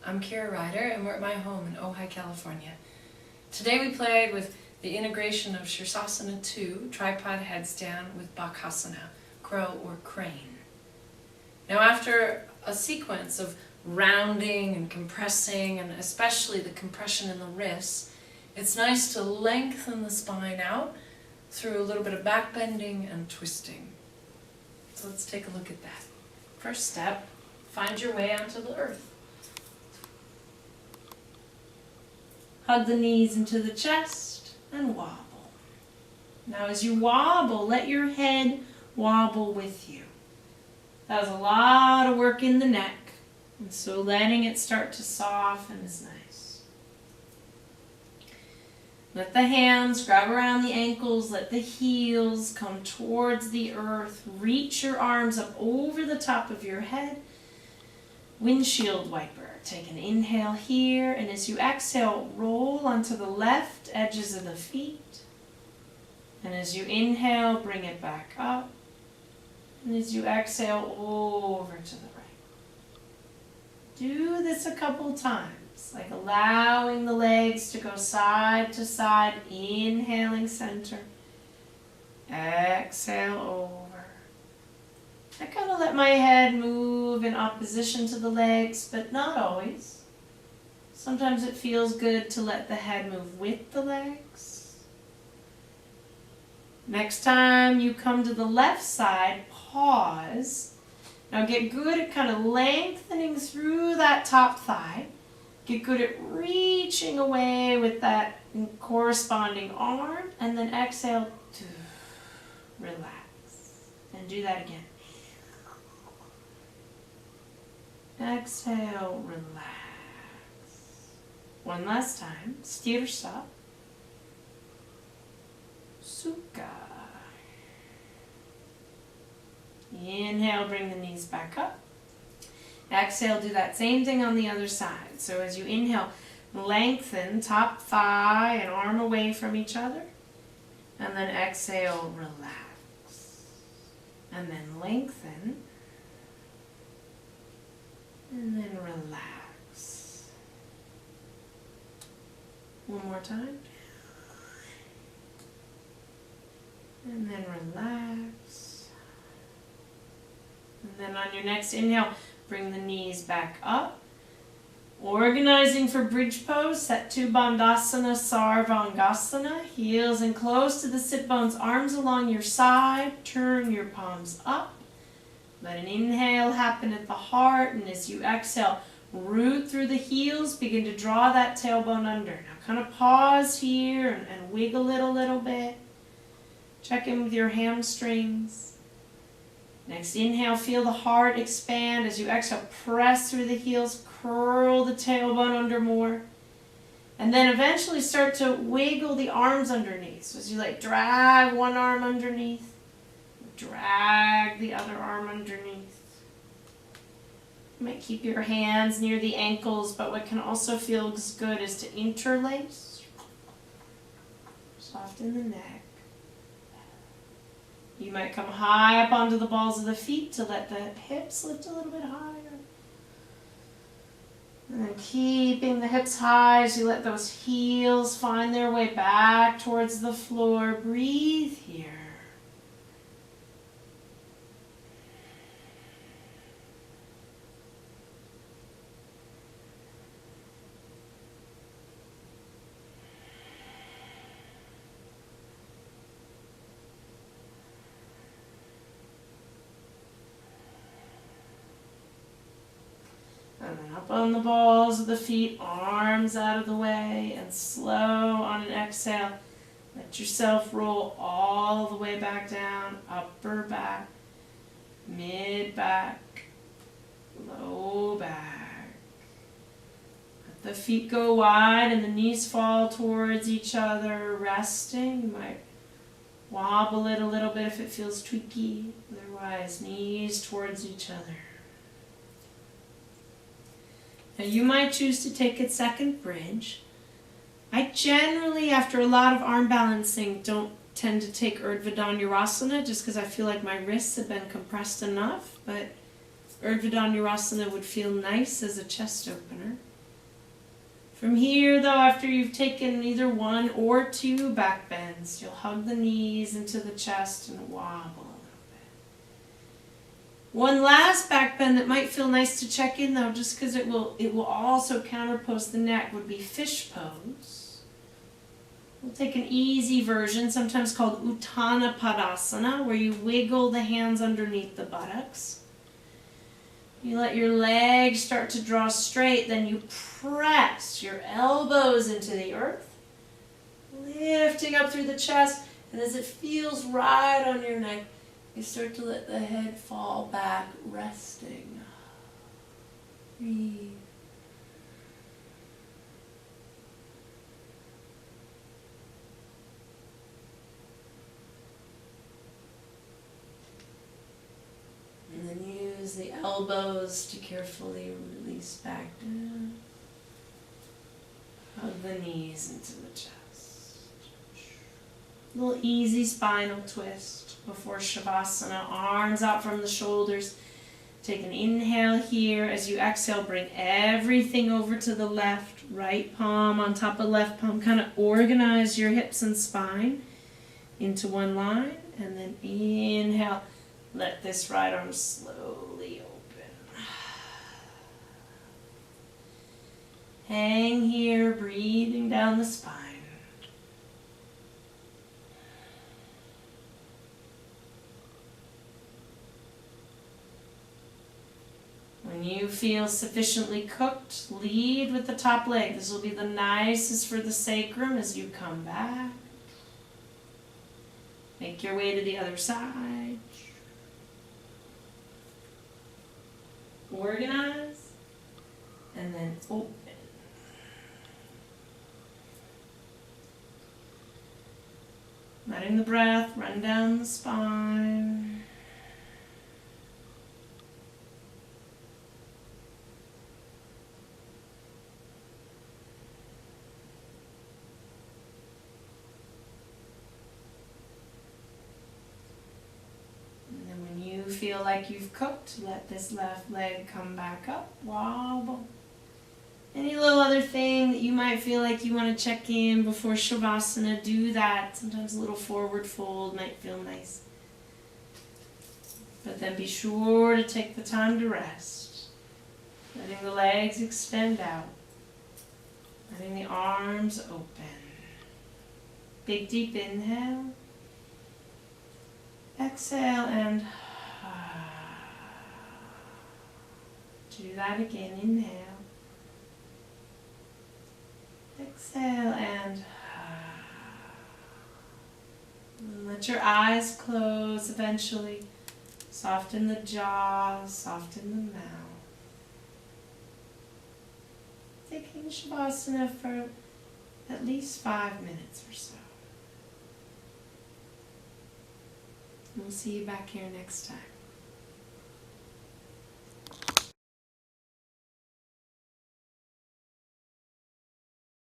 I'm Ryder, and we're at my home in Ojai, California. Today we played with the integration of sirsasana 2, tripod headstand, with bakasana, crow or crane. Now after a sequence of rounding and compressing, and especially the compression in the wrists, it's nice to lengthen the spine out through a little bit of back bending and twisting. So let's take a look at that. First step, find your way onto the earth. Hug the knees into the chest and wobble. Now as you wobble, let your head wobble with you. That was a lot of work in the neck, and so letting it start to soften is nice. Let the hands grab around the ankles, let the heels come towards the earth. Reach your arms up over the top of your head. Windshield wiper. Take an inhale here, and as you exhale, roll onto the left edges of the feet. And as you inhale, bring it back up. And as you exhale, over to the right. Do this a couple times, like allowing the legs to go side to side, inhaling center. Exhale over. I kind of let my head move in opposition to the legs, but not always. Sometimes it feels good to let the head move with the legs. Next time you come to the left side, pause. Now get good at kind of lengthening through that top thigh. Get good at reaching away with that corresponding arm, and then exhale to relax. And do that again. Exhale, relax. One last time. Stirsa. Sukha. Inhale, bring the knees back up. Exhale, do that same thing on the other side. So as you inhale, lengthen top thigh and arm away from each other. And then exhale, relax. And then lengthen. And then relax. One more time. And then relax. And then on your next inhale, bring the knees back up. Organizing for bridge pose, Lulu Bandha, Sarvangasana. Heels in close to the sit bones, arms along your side. Turn your palms up. Let an inhale happen at the heart, and as you exhale, root through the heels, begin to draw that tailbone under. Now kind of pause here and wiggle it a little bit. Check in with your hamstrings. Next inhale, feel the heart expand. As you exhale, press through the heels, curl the tailbone under more. And then eventually start to wiggle the arms underneath. So as you drag one arm underneath, drag the other arm underneath. You might keep your hands near the ankles, but what can also feel good is to interlace. Soften the neck. You might come high up onto the balls of the feet to let the hips lift a little bit higher. And then keeping the hips high as you let those heels find their way back towards the floor. Breathe here. And then up on the balls of the feet, arms out of the way, and slow on an exhale, let yourself roll all the way back down, upper back, mid back, low back. Let the feet go wide and the knees fall towards each other, resting. You might wobble it a little bit if it feels tweaky. Otherwise, knees towards each other. Now you might choose to take a second bridge. I generally, after a lot of arm balancing, don't tend to take Urdhva Dhanurasana just because I feel like my wrists have been compressed enough, but Urdhva Dhanurasana would feel nice as a chest opener. From here, though, after you've taken either one or two back bends, you'll hug the knees into the chest and wobble a little bit. One last back bend that might feel nice to check in, though, just because it will also counterpose the neck, would be fish pose. We'll take an easy version, sometimes called Uttana Padasana, where you wiggle the hands underneath the buttocks. You let your legs start to draw straight, then you press your elbows into the earth, lifting up through the chest, and as it feels right on your neck, you start to let the head fall back, resting. Breathe. And then use the elbows to carefully release back down. Hug the knees into the chest. A little easy spinal twist before Shavasana. Arms out from the shoulders. Take an inhale here. As you exhale, bring everything over to the left. Right palm on top of left palm. Kind of organize your hips and spine into one line. And then inhale. Let this right arm slowly open. Hang here, breathing down the spine. When you feel sufficiently cooked, lead with the top leg. This will be the nicest for the sacrum as you come back. Make your way to the other side. Organize, and then open. Letting the breath run down the spine. Feel like you've cooked, let this left leg come back up, wobble. Any little other thing that you might feel like you want to check in before Shavasana, do that. Sometimes a little forward fold might feel nice. But then be sure to take the time to rest. Letting the legs extend out. Letting the arms open. Big deep inhale. Exhale and do that again. Inhale. Exhale and let your eyes close eventually. Soften the jaw, soften the mouth. Taking Shavasana for at least 5 minutes or so. We'll see you back here next time.